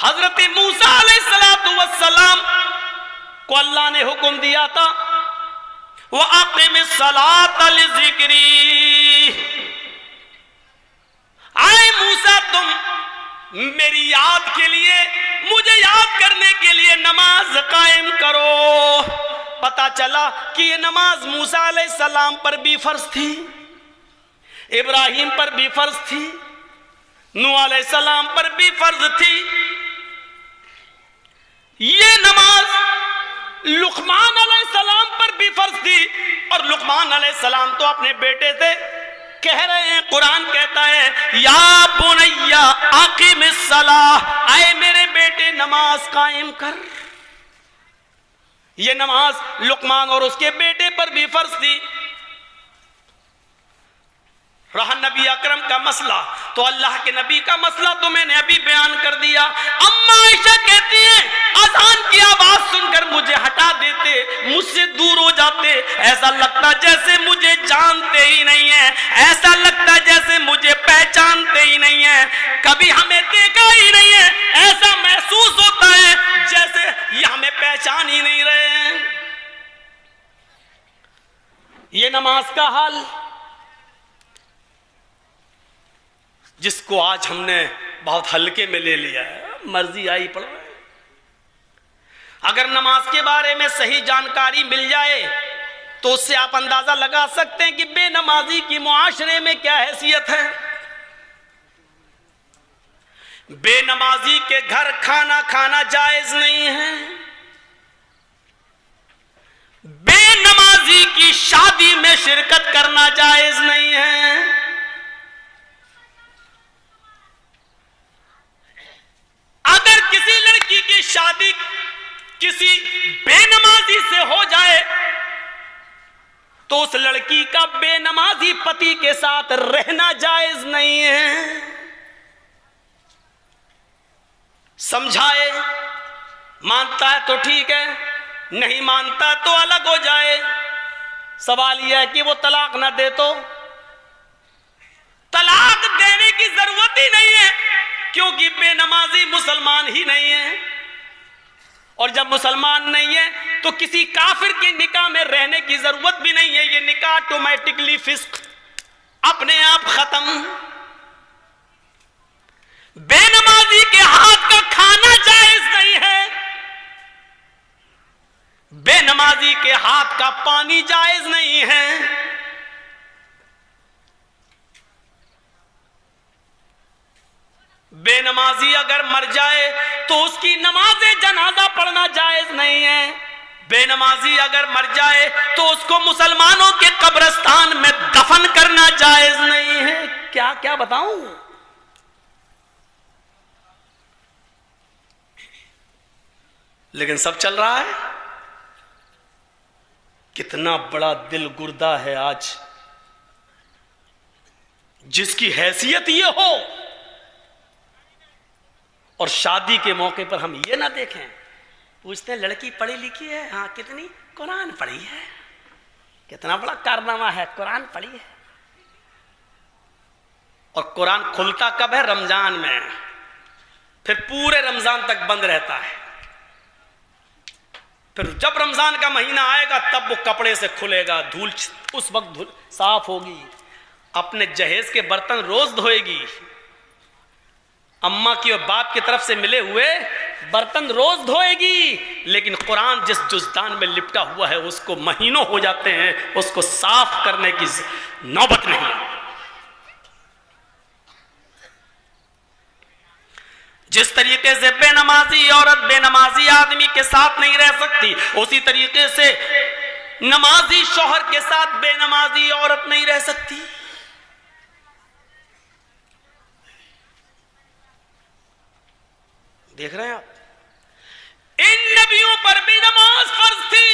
حضرت موسیٰ علیہ السلام کو اللہ نے حکم دیا تھا وَأَقِمِ الصَّلَاةَ لِذِكْرِي، آئے موسیٰ تم میری یاد کے لیے، مجھے یاد کرنے کے لیے نماز قائم کرو۔ پتا چلا کہ یہ نماز موسیٰ علیہ السلام پر بھی فرض تھی، ابراہیم پر بھی فرض تھی، نوح علیہ السلام پر بھی فرض تھی۔ یہ نماز لقمان علیہ السلام پر بھی فرض تھی، اور لقمان علیہ السلام تو اپنے بیٹے سے کہہ رہے ہیں، قرآن کہتا ہے یا بنی اقم الصلاۃ، اے میرے بیٹے نماز قائم کر۔ یہ نماز لقمان اور اس کے بیٹے پر بھی فرض تھی۔ رہا نبی اکرم کا مسئلہ، تو اللہ کے نبی کا مسئلہ تو میں نے ابھی بیان کر دیا۔ اما عائشہ کہتی ہیں اذان کی آواز سن کر مجھے ہٹا دیتے، مجھ سے دور ہو جاتے، ایسا لگتا جیسے مجھے جانتے ہی نہیں ہیں، ایسا لگتا جیسے مجھے پہچانتے ہی نہیں ہیں، کبھی ہمیں دیکھا ہی نہیں ہے، ایسا محسوس ہوتا ہے جیسے یہ ہمیں پہچان ہی نہیں رہے ہیں۔ یہ نماز کا حال جس کو آج ہم نے بہت ہلکے میں لے لیا ہے، مرضی آئی پڑھو۔ اگر نماز کے بارے میں صحیح جانکاری مل جائے تو اس سے آپ اندازہ لگا سکتے ہیں کہ بے نمازی کی معاشرے میں کیا حیثیت ہے۔ بے نمازی کے گھر کھانا کھانا جائز نہیں ہے، بے نمازی کی شادی میں شرکت کرنا جائز نہیں ہے۔ اگر کسی لڑکی کی شادی کسی بے نمازی سے ہو جائے تو اس لڑکی کا بے نمازی پتی کے ساتھ رہنا جائز نہیں ہے۔ سمجھائے، مانتا ہے تو ٹھیک ہے، نہیں مانتا تو الگ ہو جائے۔ سوال یہ ہے کہ وہ طلاق نہ دے تو طلاق دینے کی ضرورت ہی نہیں ہے، کیونکہ بے نمازی مسلمان ہی نہیں ہے، اور جب مسلمان نہیں ہے تو کسی کافر کے نکاح میں رہنے کی ضرورت بھی نہیں ہے۔ یہ نکاح آٹومیٹکلی فسق، اپنے آپ ختم۔ بے نمازی کے ہاتھ کا کھانا جائز نہیں ہے، بے نمازی کے ہاتھ کا پانی جائز نہیں ہے۔ بے نمازی اگر مر جائے تو اس کی نماز جنازہ پڑھنا جائز نہیں ہے، بے نمازی اگر مر جائے تو اس کو مسلمانوں کے قبرستان میں دفن کرنا جائز نہیں ہے۔ کیا کیا بتاؤں؟ لیکن سب چل رہا ہے۔ کتنا بڑا دل گردہ ہے آج، جس کی حیثیت یہ ہو اور شادی کے موقع پر ہم یہ نہ دیکھیں۔ پوچھتے ہیں لڑکی پڑھی لکھی ہے؟ ہاں کتنی؟ قرآن پڑھی ہے۔ کتنا بڑا کارنامہ ہے، قرآن پڑھی ہے۔ اور قرآن کھلتا کب ہے؟ رمضان میں، پھر پورے رمضان تک بند رہتا ہے، پھر جب رمضان کا مہینہ آئے گا تب وہ کپڑے سے کھلے گا، دھول اس وقت صاف ہوگی، اپنے جہیز کے برتن روز دھوئے گی، اماں کی اور باپ کی طرف سے ملے ہوئے برتن روز دھوئے گی، لیکن قرآن جس جزدان میں لپٹا ہوا ہے اس کو مہینوں ہو جاتے ہیں اس کو صاف کرنے کی نوبت نہیں۔ جس طریقے سے بے نمازی عورت بے نمازی آدمی کے ساتھ نہیں رہ سکتی، اسی طریقے سے نمازی شوہر کے ساتھ بے نمازی عورت نہیں رہ سکتی۔ دیکھ رہے ہیں آپ، ان نبیوں پر بھی نماز فرض تھی۔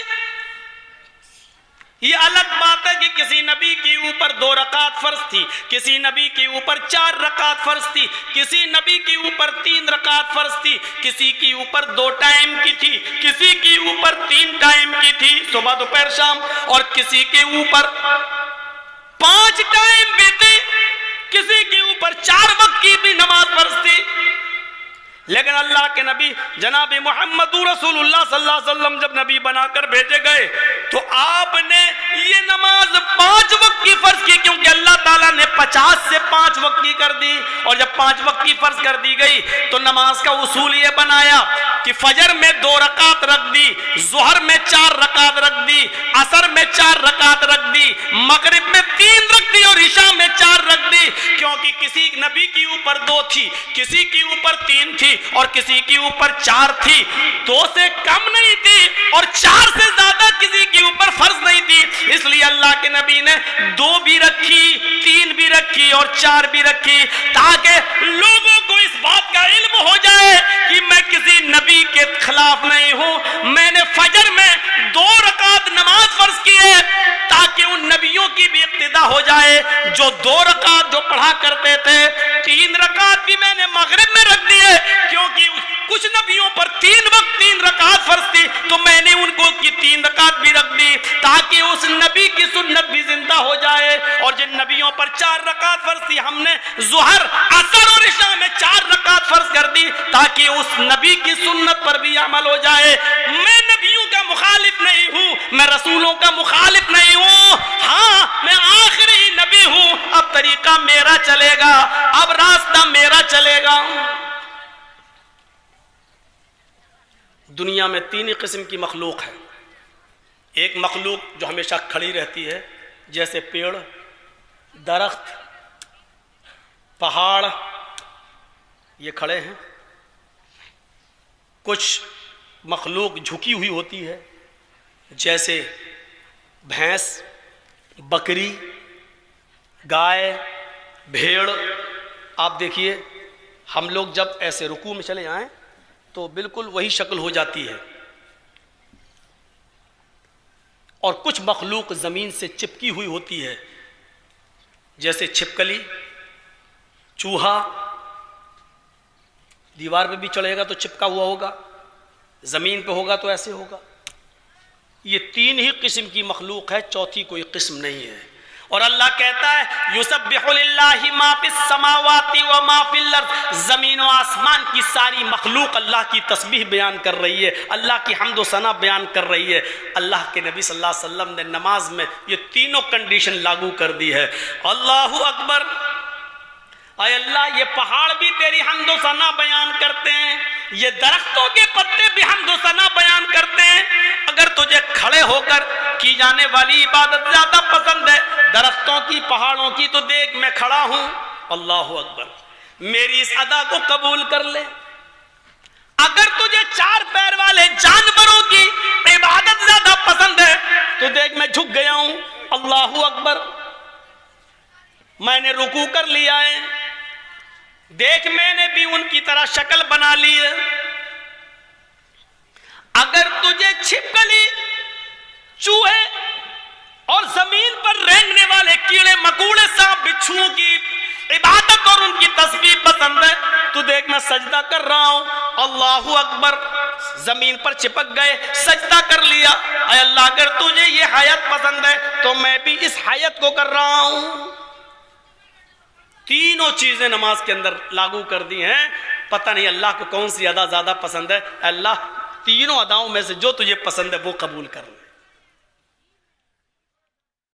یہ الگ بات ہے کہ کسی نبی کے اوپر 2 رکعت فرض تھی، کسی نبی کے اوپر 4 رکعت فرض تھی، کسی نبی کے اوپر 3 رکعت فرض تھی، کسی کے اوپر 2 ٹائم کی تھی، کسی کے اوپر 3 ٹائم کی تھی، صبح دوپہر شام، اور کسی کے اوپر 5 ٹائم بھی تھی، کسی کے اوپر 4 وقت کی بھی نماز فرض تھی۔ لیکن اللہ کے نبی جناب محمد رسول اللہ صلی اللہ علیہ وسلم جب نبی بنا کر بھیجے گئے تو آپ نے یہ نماز 5 وقت کی فرض کی، کیونکہ اللہ تعالیٰ نے 50 سے 5 وقت کی کر دی، اور جب 5 وقت کی فرض کر دی گئی تو نماز کا اصول یہ بنایا کہ فجر میں 2 رکعت رکھ دی، ظہر میں 4 رکعت رکھ دی، عصر میں 4 رکعت رکھ دی، مغرب میں 3 رکھ دی، اور عشاء میں 4 رکھ دی، کیونکہ کسی نبی کی اوپر 2 تھی، کسی کی اوپر 3 تھی، اور کسی کی اوپر 4 تھی، 2 سے کم نہیں تھی اور 4 سے زیادہ کسی کی اوپر فرض نہیں تھی، اس لیے اللہ کے نبی نے 2 بھی رکھی، 3 بھی رکھی اور 4 بھی رکھی، تاکہ لوگوں کو اس بات کا علم ہو جائے کہ میں کسی نبی کے خلاف نہیں ہوں، میں نے فجر میں 2 رکعت نماز فرض کی ہے تاکہ ان نبیوں کی بھی اقتدا ہو جائے جو 2 رکعت جو پڑھا کرتے تھے، 3 رکعت بھی میں نے مغرب میں رکھ دی ہے، کیونکہ کچھ نبیوں پر 3 وقت 3 رکعت فرض تھی، تو میں نے ان کو کی 3 رکعت بھی رکھ دی تاکہ اس نبی کی سنت بھی زندہ ہو جائے، اور جن نبیوں پر 4 رکعت فرض تھی ہم نے ظہر، عصر اور عشاء میں 4 رکعت فرض کر دی تاکہ اس نبی کی سنت پر بھی عمل ہو جائے۔ میں نبیوں کا مخالف نہیں ہوں، میں رسولوں کا مخالف نہیں ہوں، ہاں میں آخری نبی ہوں، اب طریقہ میرا چلے گا، اب راستہ میرا چلے گا۔ دنیا میں 3 ہی قسم کی مخلوق ہے، ایک مخلوق جو ہمیشہ کھڑی رہتی ہے جیسے پیڑ، درخت، پہاڑ، یہ کھڑے ہیں، کچھ مخلوق جھکی ہوئی ہوتی ہے جیسے بھینس، بکری، گائے، بھیڑ۔ آپ دیکھیے ہم لوگ جب ایسے رکوع میں چلے آئیں تو بالکل وہی شکل ہو جاتی ہے، اور کچھ مخلوق زمین سے چپکی ہوئی ہوتی ہے جیسے چھپکلی، چوہا، دیوار پہ بھی چڑھے گا تو چپکا ہوا ہوگا، زمین پہ ہوگا تو ایسے ہوگا۔ یہ 3 ہی قسم کی مخلوق ہے، چوتھی کوئی قسم نہیں ہے۔ اور اللہ کہتا ہے یسبح للہ ما فی السماوات و ما فی الارض، زمین و آسمان کی ساری مخلوق اللہ کی تسبیح بیان کر رہی ہے، اللہ کی حمد و ثنا بیان کر رہی ہے۔ اللہ کے نبی صلی اللہ علیہ وسلم نے نماز میں یہ تینوں کنڈیشن لاگو کر دی ہے۔ اللہ اکبر، اے اللہ یہ پہاڑ بھی تیری حمد و ثنا بیان کرتے ہیں، یہ درختوں کے پتے بھی حمد و ثنا بیان کرتے ہیں۔ اگر تجھے کھڑے ہو کر کی جانے والی عبادت زیادہ پسند ہے درختوں کی، پہاڑوں کی، تو دیکھ میں کھڑا ہوں، اللہ اکبر، میری اس ادا کو قبول کر لے۔ اگر تجھے 4 پیر والے جانوروں کی عبادت زیادہ پسند ہے تو دیکھ میں جھک گیا ہوں، اللہ اکبر، میں نے رکوع کر لیا ہے، دیکھ میں نے بھی ان کی طرح شکل بنا لی ہے۔ اگر تجھے چھپکلی، چوہے اور زمین پر رینگنے والے کیڑے مکوڑے، سانپ، بچھوؤں کی عبادت اور ان کی تسبیح پسند ہے تو دیکھ میں سجدہ کر رہا ہوں، اللہ اکبر، زمین پر چپک گئے، سجدہ کر لیا۔ اے اللہ اگر تجھے یہ حیت پسند ہے تو میں بھی اس حیت کو کر رہا ہوں۔ تینوں چیزیں نماز کے اندر لاگو کر دی ہیں۔ پتہ نہیں اللہ کو کون سی ادا زیادہ پسند ہے، اللہ تینوں اداؤں میں سے جو تجھے پسند ہے وہ قبول کر لے۔